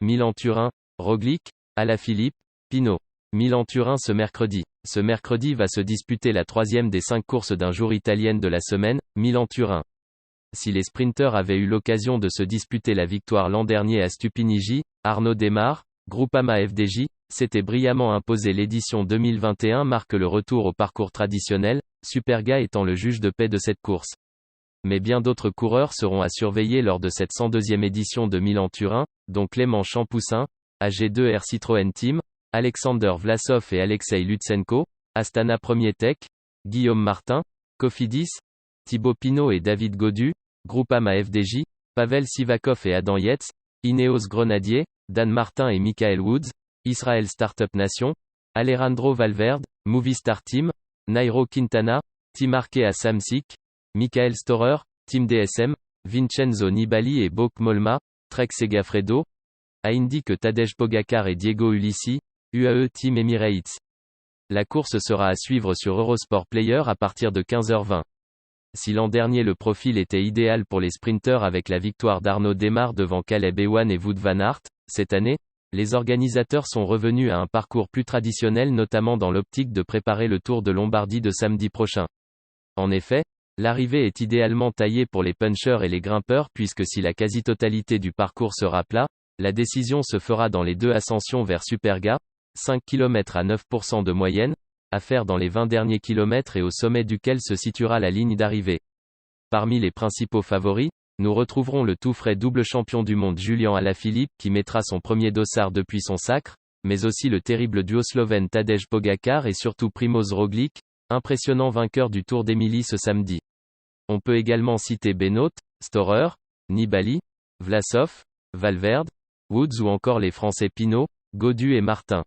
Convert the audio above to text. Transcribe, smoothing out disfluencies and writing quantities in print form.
Milan-Turin, Roglic, Alaphilippe, Pinot. Milan-Turin ce mercredi. Ce mercredi va se disputer la troisième des 5 courses d'un jour italienne de la semaine, Milan-Turin. Si les sprinteurs avaient eu l'occasion de se disputer la victoire l'an dernier à Stupinigi, Arnaud Démare, Groupama FDJ, s'était brillamment imposé. L'édition 2021 marque le retour au parcours traditionnel, Superga étant le juge de paix de cette course. Mais bien d'autres coureurs seront à surveiller lors de cette 102e édition de Milan-Turin, dont Clément Champoussin, AG2R Citroën Team, Alexander Vlasov et Alexei Lutsenko, Astana Premier Tech, Guillaume Martin, Cofidis, Thibaut Pinot et David Gaudu, Groupama FDJ, Pavel Sivakov et Adam Yates, Ineos Grenadier, Dan Martin et Michael Woods, Israel Startup Nation, Alejandro Valverde, Movistar Team, Nairo Quintana, Team Arkea Samsic, Michael Storer, Team DSM, Vincenzo Nibali et Bauke Mollema, Trek Segafredo, a indiqué Tadej Pogacar et Diego Ulissi, UAE Team Emirates. La course sera à suivre sur Eurosport Player à partir de 15h20. Si l'an dernier le profil était idéal pour les sprinteurs avec la victoire d'Arnaud Démare devant Caleb Ewan et Wout van Aert, cette année, les organisateurs sont revenus à un parcours plus traditionnel, notamment dans l'optique de préparer le Tour de Lombardie de samedi prochain. En effet, l'arrivée est idéalement taillée pour les punchers et les grimpeurs puisque si la quasi-totalité du parcours sera plat, la décision se fera dans les 2 ascensions vers Superga, 5 km à 9% de moyenne, à faire dans les 20 derniers kilomètres et au sommet duquel se situera la ligne d'arrivée. Parmi les principaux favoris, nous retrouverons le tout frais double champion du monde Julian Alaphilippe qui mettra son premier dossard depuis son sacre, mais aussi le terrible duo slovène Tadej Pogacar et surtout Primoz Roglic, impressionnant vainqueur du Tour d'Émilie ce samedi. On peut également citer Benoot, Storer, Nibali, Vlasov, Valverde, Woods ou encore les Français Pinot, Gaudu et Martin.